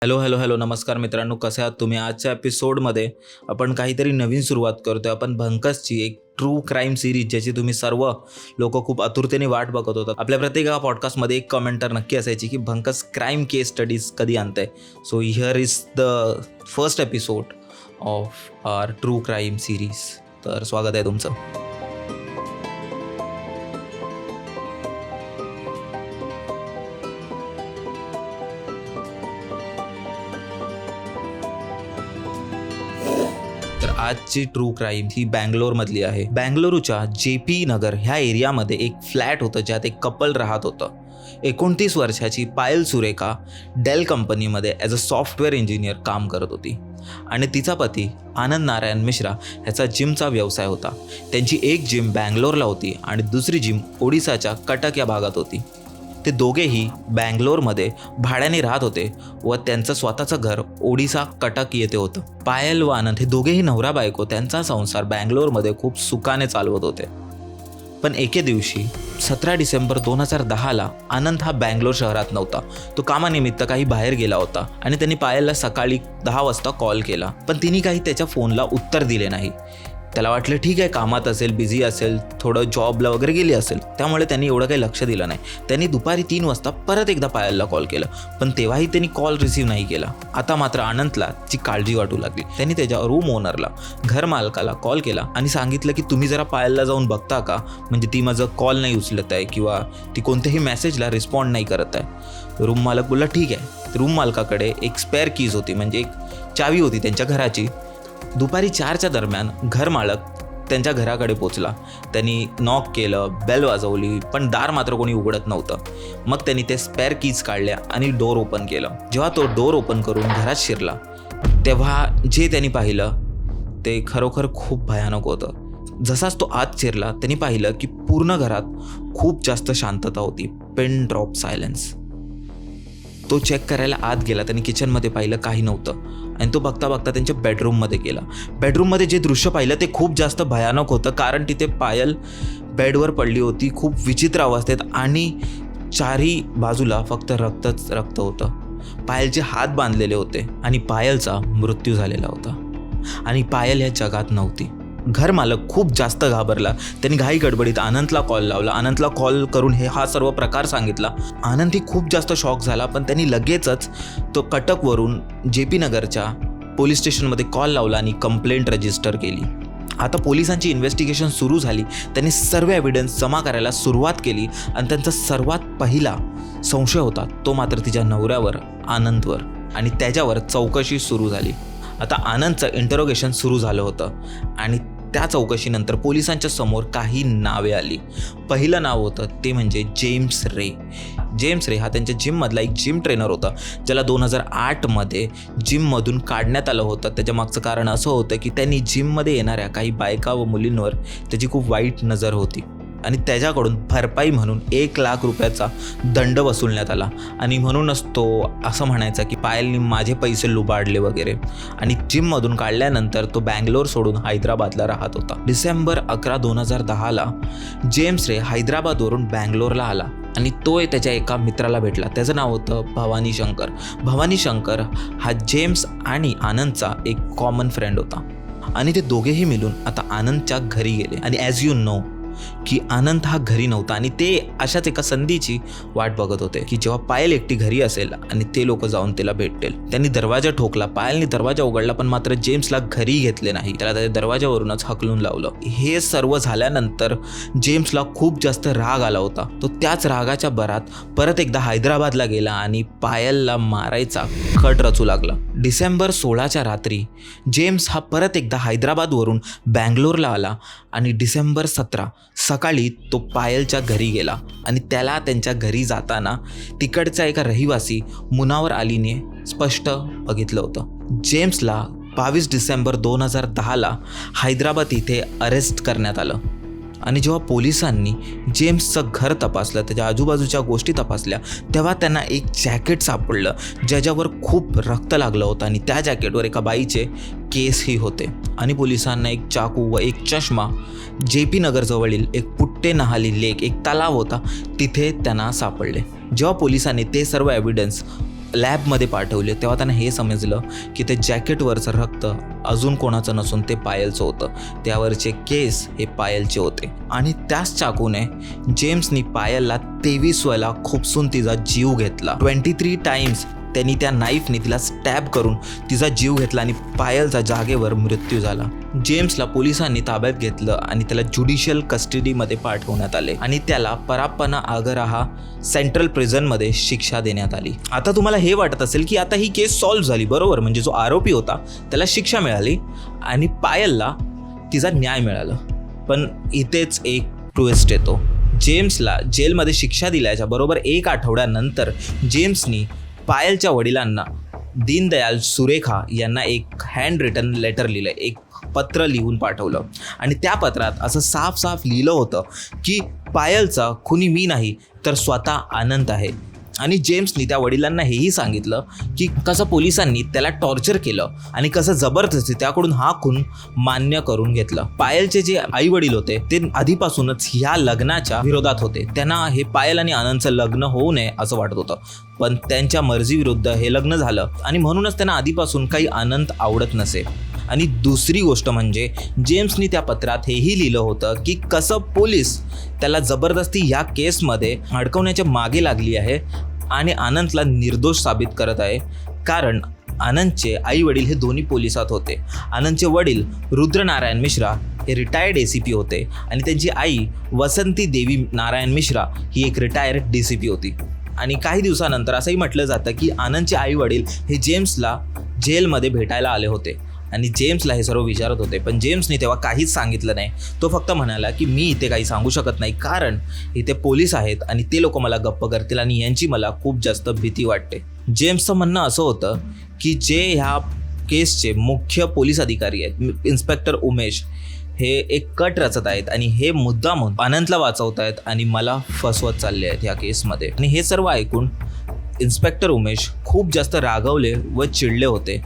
Hello hello hello नमस्कार मित्रांनो, कसे आहात तुम्ही? आजच्या एपिसोडमध्ये आपण काहीतरी नवीन सुरुवात करतोय. आपण भंकसची एक ट्रू क्राईम सिरीज, ज्याची तुम्ही सर्व लोक खूप आतुरतेने वाट बघत होतात. आपल्या प्रत्येक पॉडकास्टमध्ये एक कमेंटर नक्की असायची की भंकस क्राईम केस स्टडीज कधी आणतंय. So here is the first episode of our true crime series. तर स्वागत आहे तुमचं. आजची ट्रू क्राईम ही बँगलोरमधली आहे. बँगलोरच्या JP नगर ह्या एरियामध्ये एक फ्लॅट होतं, ज्यात एक कपल राहत होतं. 29 वर्षाची पायल सुरेखा डेल कंपनीमध्ये ॲज अ सॉफ्टवेअर इंजिनियर काम करत होती आणि तिचा पती आनंद नारायण मिश्रा ह्याचा जिमचा व्यवसाय होता. त्यांची एक जिम बँगलोरला होती आणि दुसरी जिम ओडिसाच्या कटक या भागात होती. ते दोघेही बँगलोरमध्ये भाड्याने राहत होते व त्यांचं स्वतःचं घर ओडिसा कटक येथे होतं. पायल व आनंद हे दोघेही नवरा बायको त्यांचा संसार बँगलोरमध्ये खूप सुखाने चालवत होते. पण एके दिवशी 17 डिसेंबर 2010ला आनंद हा बँगलोर शहरात नव्हता. तो कामानिमित्त काही बाहेर गेला होता आणि त्यांनी पायलला सकाळी 10 वाजता कॉल केला, पण तिने काही त्याच्या फोनला उत्तर दिले नाही. त्याला वाटलं ठीक आहे, कामात असेल, बिझी असेल, थोडं जॉबला वगैरे गेली असेल, त्यामुळे त्यांनी एवढं काही लक्ष दिलं नाही. त्यांनी दुपारी 3 वाजता परत एकदा पायलला कॉल केला, पण तेव्हाही त्यांनी कॉल रिसीव्ह नाही केला. आता मात्र आनंदला ची काळजी वाटू लागली. त्यांनी त्याच्या रूम ओनरला, घर मालकाला कॉल केला आणि सांगितलं की तुम्ही जरा पायलला जाऊन बघता का, म्हणजे ती माझं कॉल नाही उचलत आहे किंवा ती कोणत्याही मेसेजला रिस्पॉन्ड नाही करत आहे. रूम मालक बोलला ठीक आहे. रूम मालकाकडे एक स्पेअर कीज होती, म्हणजे एक चावी होती त्यांच्या घराची. दुपारी 4च्या दरम्यान घर मालक त्यांच्या घराकडे पोचला. त्यांनी नॉक केलं, बेल वाजवली, पण दार मात्र कोणी उघडत नव्हतं. मग त्यांनी ते स्पेअर कीज काढल्या आणि डोर ओपन केलं. जेव्हा तो डोर ओपन करून घरात शिरला, तेव्हा जे त्यांनी पाहिलं ते खरोखर खूप भयानक होतं. जसाच तो आत शिरला, त्यांनी पाहिलं की पूर्ण घरात खूप जास्त शांतता होती. Pin drop silence. तो चेक करायला आत गेला. त्यांनी किचनमध्ये पाहिलं, काही नव्हतं. आणि तो बघता बघता त्यांच्या बेडरूममध्ये गेला. बेडरूममध्ये जे दृश्य पाहिलं ते खूप जास्त भयानक होतं, कारण तिथे पायल बेडवर पडली होती खूप विचित्र अवस्थेत आणि चारही बाजूला फक्त रक्तच रक्त होतं. पायलचे हात बांधलेले होते आणि पायलचा मृत्यू झालेला होता आणि पायल या जगात नव्हती. घर मालक खूप जास्त घाबरला. त्यांनी घाई गडबडीत आनंदला कॉल लावला. आनंदला कॉल करून हा सर्व प्रकार सांगितला. आनंद ही खूप जास्त शॉक झाला, पण त्यांनी लगेचच तो कटकवरून JP नगरच्या पोलीस स्टेशनमध्ये कॉल लावला आणि कंप्लेंट रजिस्टर केली. आता पोलिसांची इन्व्हेस्टिगेशन सुरू झाली. त्यांनी सर्व एव्हिडन्स जमा करायला सुरुवात केली आणि त्यांचा सर्वात पहिला संशय होता तो मात्र तिच्या नवऱ्यावर, आनंदवर, आणि त्याच्यावर चौकशी सुरू झाली. आता आनंदचं इंटरोगेशन सुरू झालं होतं आणि त्या चौकशीनंतर पोलिसांच्या समोर काही नावे आली. पहिलं नाव होतं ते म्हणजे जेम्स रे. जेम्स रे हा त्यांच्या जिममधला एक जिम ट्रेनर होता, ज्याला 2008मध्ये जिममधून काढण्यात आलं होतं. त्याच्या मागचं कारण असं होतं की त्यांनी जिममध्ये येणाऱ्या काही बायका व मुलींवर त्याची खूप वाईट नजर होती आणि त्याच्याकडून भरपाई म्हणून 1 लाख रुपयाचा दंड वसूलण्यात आला. आणि म्हणूनच तो असं म्हणायचा की पायलनी माझे पैसे लुबाडले वगैरे. आणि जिममधून काढल्यानंतर तो बँगलोर सोडून हैदराबादला राहत होता. डिसेंबर 11, 2010ला जेम्स रे हैदराबादवरून बँगलोरला आला आणि तो त्याच्या एका मित्राला भेटला. त्याचं नाव होतं भवानी शंकर. भवानी शंकर हा जेम्स आणि आनंदचा एक कॉमन फ्रेंड होता आणि ते दोघेही मिळून आता आनंदच्या घरी गेले. आणि ॲज यू नो की आनंद हा घरी नव्हता आणि ते अशाच एका संधीची वाट बघत होते की जेव्हा पायल एकटी घरी असेल आणि ते लोक जाऊन तिला भेटतील. त्यांनी दरवाजा ठोकला. पायलने दरवाजा उघडला, पण मात्र जेम्सला घरी घेतले नाही. त्याला त्याच्या दरवाजावरूनच हकलून लावलं. हे सर्व झाल्यानंतर जेम्सला खूप जास्त राग आला होता. तो त्याच रागाच्या भरात परत एकदा हैदराबादला गेला आणि पायलला मारायचा कट रचू लागला. डिसेंबर 16च्या रात्री जेम्स हा परत एकदा हैदराबादवरून बँगलोरला आला आणि डिसेंबर 17 सकाळी तो पायलच्या घरी गेला आणि त्याला त्यांच्या घरी जाताना तिकडचा एका रहिवासी मुनावर अलीने स्पष्ट बघितलं होतं. जेम्सला 22 डिसेंबर 2010ला हैदराबाद इथे अरेस्ट करण्यात आलं. आणि जेव्हा पोलिसांनी जेम्सचं घर तपासलं, त्याच्या आजूबाजूच्या गोष्टी तपासल्या, तेव्हा त्यांना एक जॅकेट सापडलं ज्याच्यावर खूप रक्त लागलं होतं आणि त्या जॅकेटवर एका बाईचे केसही होते. आणि पोलिसांना एक चाकू व एक चष्मा JP नगरजवळील एक पुट्टे नहाली लेक, एक तलाव होता, तिथे त्यांना सापडले. जेव्हा पोलिसांनी ते सर्व एव्हिडन्स लॅबमध्ये पाठवले तेव्हा त्यांना हे समजलं की ते जॅकेटवरचं रक्त अजून कोणाचं नसून ते पायलचं होतं. त्यावरचे केस हे पायलचे होते आणि त्याच चाकूने जेम्सनी पायलला 23 वेळा खुपसून तिचा जीव घेतला. 23 टाइम्स त्यांनी त्या नाईफने तिला स्टॅब करून तिचा जीव घेतला आणि पायलचा जागेवर मृत्यू झाला. जेम्सला पोलिसांनी ताब्यात घेतलं आणि त्याला ज्युडिशियल कस्टडीमध्ये पाठवण्यात आले आणि त्याला पराप्पाना आगराहा सेंट्रल प्रिझनमध्ये शिक्षा देण्यात आली. आता तुम्हाला हे वाटत असेल की आता ही केस सॉल्व्ह झाली, बरोबर, म्हणजे जो आरोपी होता त्याला शिक्षा मिळाली आणि पायलला तिचा न्याय मिळाला. पण इथेच एक ट्विस्ट येतो. जेम्सला जेलमध्ये शिक्षा दिल्याच्या बरोबर 1 आठवड्यानंतर जेम्सनी पायलच्या वडिलांना दीनदयाल सुरेखा यांना एक हँड रिटन लेटर लिहिलं, एक पत्र लिहून पाठवलं आणि त्या पत्रात असं साफ लिहिलं होतं की पायलचा खुनी मी नाही तर स्वतः आनंद आहे. आणि जेम्सनी त्या वडिलांना हेही सांगितलं की कसं पोलिसांनी त्याला टॉर्चर केलं आणि कसं जबरदस्ती त्याकडून हा खून मान्य करून घेतलं. पायलचे जे आई वडील होते ते आधीपासूनच ह्या लग्नाच्या विरोधात होते. त्यांना हे पायल आणि आनंदचं लग्न होऊ नये असं वाटत होतं, पण त्यांच्या मर्जीविरुद्ध हे लग्न झालं आणि म्हणूनच त्यांना आधीपासून काही आनंद आवडत नसे. आणि दुसरी गोष्ट म्हणजे जेम्सनी त्या पत्रात हेही लिहिलं होतं की कसं पोलीस त्याला जबरदस्ती ह्या केसमध्ये अडकवण्याच्या मागे लागली आहे आणि आनंदला निर्दोष साबित करत आहे, कारण आनंदचे आई वडील हे दोन्ही पोलिसात होते. आनंदचे वडील रुद्र नारायण मिश्रा हे रिटायर्ड ACP होते आणि त्यांची आई वसंती देवी नारायण मिश्रा ही एक रिटायर्ड DCP होती. आणि काही दिवसानंतर असंही म्हटलं जातं की आनंदचे आई वडील हे जेम्सला जेलमध्ये भेटायला आले होते आणि जेम्सला हे सर्व विचारत होते, पण जेम्सने तेव्हा काहीच सांगितलं नाही. तो फक्त म्हणाला की मी इथे काही सांगू शकत नाही कारण इथे पोलीस आहेत आणि ते लोक मला गप्प करतील आणि यांची मला खूप जास्त भीती वाटते. जेम्सचं म्हणणं असं होतं की जे ह्या केसचे मुख्य पोलीस अधिकारी आहेत, इन्स्पेक्टर उमेश, हे एक कट रचत आहेत आणि हे मुद्दामून आनंदला वाचवत आहेत आणि मला फसवत चालले आहेत ह्या केसमध्ये. आणि हे सर्व ऐकून इन्स्पेक्टर उमेश खूप जास्त रागावले व चिडले होते,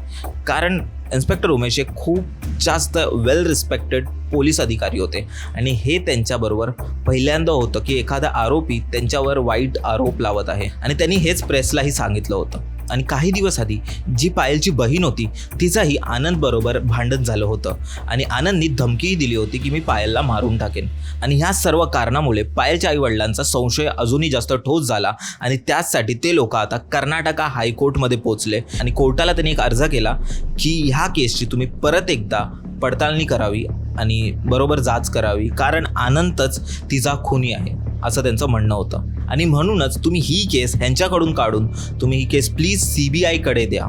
कारण इन्स्पेक्टर उमेश हे खूप जास्त वेल रिस्पेक्टेड पोलीस अधिकारी होते आणि हे त्यांच्याबरोबर पहिल्यांदा होतं की एखादा आरोपी त्यांच्यावर वाईट आरोप लावत आहे आणि त्यांनी हेच प्रेसलाही सांगितलं होतं. आणि काही दिवस आधी जी पायलची बहीण होती तिचाही आनंद बरोबर भांडण झालं होतं आणि आनंदनी धमकीही दिली होती की मी पायलला मारून टाकेन. आणि ह्या सर्व कारणामुळे पायलच्या आईवडिलांचा संशय अजूनही जास्त ठोस झाला आणि त्याचसाठी ते लोक आता कर्नाटका हायकोर्टमध्ये पोहोचले आणि कोर्टाला त्यांनी एक अर्ज केला की ह्या केसची तुम्ही परत एकदा पडताळणी करावी आणि बरोबर जाच करावी, कारण आनंदच तिचा खुनी आहे असं त्यांचं म्हणणं होतं. आणि म्हणूनच तुम्ही ही केस ह्यांच्याकडून काढून तुम्ही ही केस प्लीज CBIकडे द्या.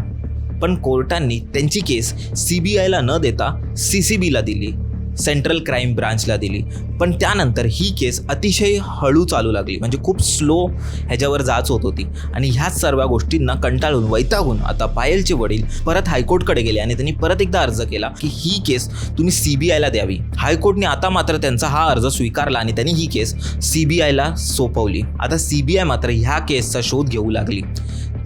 पण कोर्टांनी त्यांची केस CBIला न देता CCBला दिली, सेंट्रल क्राईम ब्रांचला दिली. पण त्यानंतर ही केस अतिशय हळू चालू लागली, म्हणजे खूप स्लो ह्याच्यावर जाच होत होती. आणि ह्याच सर्व गोष्टींना कंटाळून वैतागून आता पायलचे वडील परत हायकोर्टकडे गेले आणि त्यांनी परत एकदा अर्ज केला की ही केस तुम्ही CBIला द्यावी. हायकोर्टने आता मात्र त्यांचा हा अर्ज स्वीकारला आणि त्यांनी ही केस CBIला सोपवली. आता CBI मात्र ह्या केसचा शोध घेऊ लागली.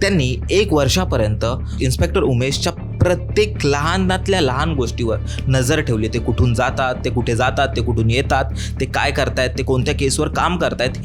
त्यांनी 1 वर्षापर्यंत इन्स्पेक्टर उमेशच्या प्रत्येक लहानातल्या लहान गोष्टीवर नजर ठेवली. ते कुठून जातात, ते कुठे जातात, ते कुठून येतात, ते काय करतायत, ते कोणत्या केसवर काम करतायत,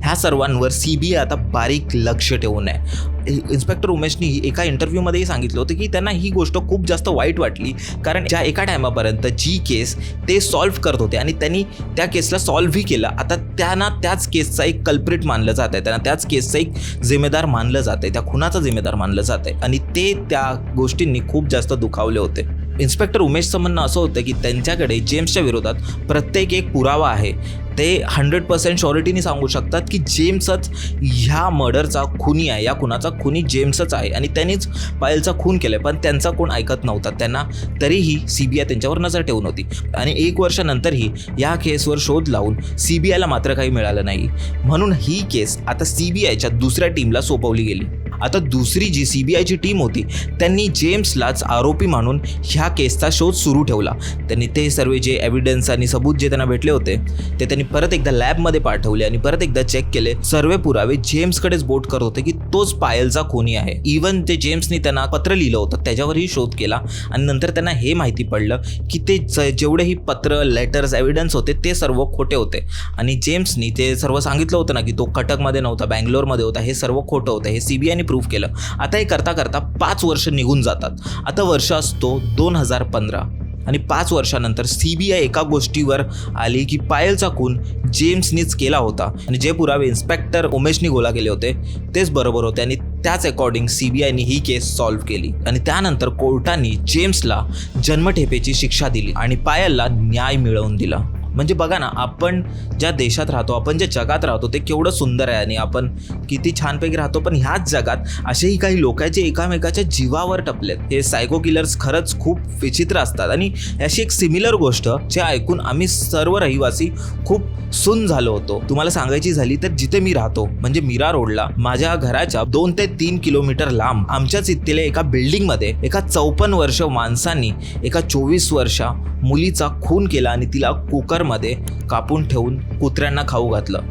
ह्या सर्वांवर CBI आता बारीक लक्ष ठेवून आहे. इन्स्पेक्टर उमेशनी एका इंटरव्ह्यूमध्येही सांगितलं होतं की त्यांना ही गोष्ट खूप जास्त वाईट वाटली, कारण ज्या एका टायमापर्यंत जी केस ते सॉल्व्ह करत होते आणि त्यांनी त्या केसला सॉल्व्हही केलं, आता त्यांना त्याच केसचा एक कल्प्रिट मानलं जात आहे, त्यांना त्याच केसचा एक जिम्मेदार मानलं जात आहे, त्या खुनाचा जिम्मेदार मानलं जात आहे आणि ते त्या गोष्टींनी खूप जास्त दुखावले होते. इन्स्पेक्टर उमेशचं म्हणणं असं होतं की त्यांच्याकडे जेम्सच्या विरोधात प्रत्येक एक पुरावा आहे. ते 100% शॉरिटीने सांगू शकतात की जेम्सच ह्या मर्डरचा खुनी आहे, या खुनाचा खुनी जेम्सच आहे आणि त्यांनीच पायलचा खून केला. पण त्यांचा कोण ऐकत नव्हता, त्यांना तरीही CBI त्यांच्यावर नजर ठेवून होती. आणि 1 वर्षानंतरही या केसवर शोध लावून CBIला मात्र काही मिळालं नाही. म्हणून ही केस आता CBIच्या दुसऱ्या टीमला सोपवली गेली. आता दुसरी जी CBIची टीम होती त्यांनी जेम्सलाच आरोपी मानून ह्या केसचा शोध सुरू ठेवला. त्यांनी ते सर्व जे एव्हिडन्स आणि सबूत जे त्यांना भेटले होते ते त्यांनी त्यांनी परत एकदा लॅबमध्ये पाठवले आणि परत एकदा चेक केले. सर्व पुरावे जेम्सकडेच बोट करत होते की तोच पायलचा खूनी आहे. इवन ते जेम्सनी त्यांना पत्र लिहिलं होतं त्याच्यावरही शोध केला आणि नंतर त्यांना हे माहिती पडलं की ते जेवढेही पत्र, लेटर्स, एव्हिडन्स होते ते सर्व खोटे होते आणि जेम्सनी ते सर्व सांगितलं होतं ना की तो कटकमध्ये नव्हता, बँगलोरमध्ये होता, हे सर्व खोटं होतं. हे CBIने प्रूव्ह केलं. आता हे करता करता 5 वर्ष निघून जातात. आता वर्ष असतो 2015 आणि 5 वर्षानंतर CBI एका गोष्टीवर आली की पायलचा खून जेम्सनीच केला होता आणि जे पुरावे इन्स्पेक्टर उमेशनी गोळा केले होते तेच बरोबर होते आणि त्याच अकॉर्डिंग CBIने ही केस सॉल्व्ह केली आणि त्यानंतर कोर्टाने जेम्सला जन्मठेपेची शिक्षा दिली आणि पायलला न्याय मिळवून दिला. म्हणजे बघा ना, आपण ज्या देशात राहतो, आपण ज्या जगात राहतो ते केवढं सुंदर आहे आणि आपण किती छानपैकी राहतो, पण ह्याच जगात असेही काही लोक आहेत जे एकामेकाच्या जीवावर टपलेत. हे सायको किलर्स खरंच खूप विचित्र असतात आणि अशी एक सिमिलर गोष्ट जे ऐकून आम्ही सर्व रहिवासी खूप सुन्न झालो होतो. तुम्हाला सांगायची झाली तर जिथे मी राहतो म्हणजे मीरा रोडला माझ्या घराच्या 2 ते 3 किलोमीटर लांब आमच्याच इथल्या एका बिल्डिंगमध्ये एका 54 वर्ष माणसांनी एका 24 वर्षा मुलीचा खून केला आणि तिला कुकरमध्ये कापून ठेवून कुत्र्यांना खाऊ घातलं.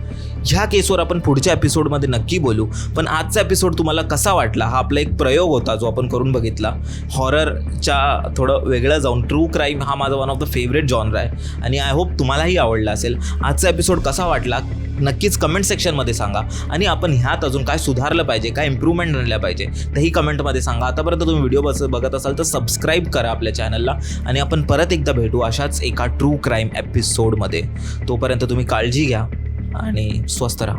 ह्या केसवर आपण पुढच्या एपिसोडमध्ये नक्की बोलू. पण आजचा एपिसोड तुम्हाला कसा वाटला? हा आपला एक प्रयोग होता जो आपण करून बघितला. हॉररच्या थोडं वेगळं जाऊन ट्रू क्राईम हा माझा one of the favourite genre आहे आणि आय होप तुम्हालाही आवडला असेल. आजचा एपिसोड कसा वाटला नक्कीच कमेंट सेक्शनमध्ये सांगा आणि आपण ह्यात अजून काय सुधारलं पाहिजे, काय इम्प्रूव्हमेंट आणल्या पाहिजे तेही कमेंटमध्ये सांगा. आतापर्यंत तुम्ही व्हिडिओ बघत असाल तर सबस्क्राईब करा आपल्या चॅनलला आणि आपण परत एकदा भेटू अशाच एका ट्रू क्राईम एपिसोडमध्ये. तोपर्यंत तुम्ही काळजी घ्या आणि स्वस्थ राहा.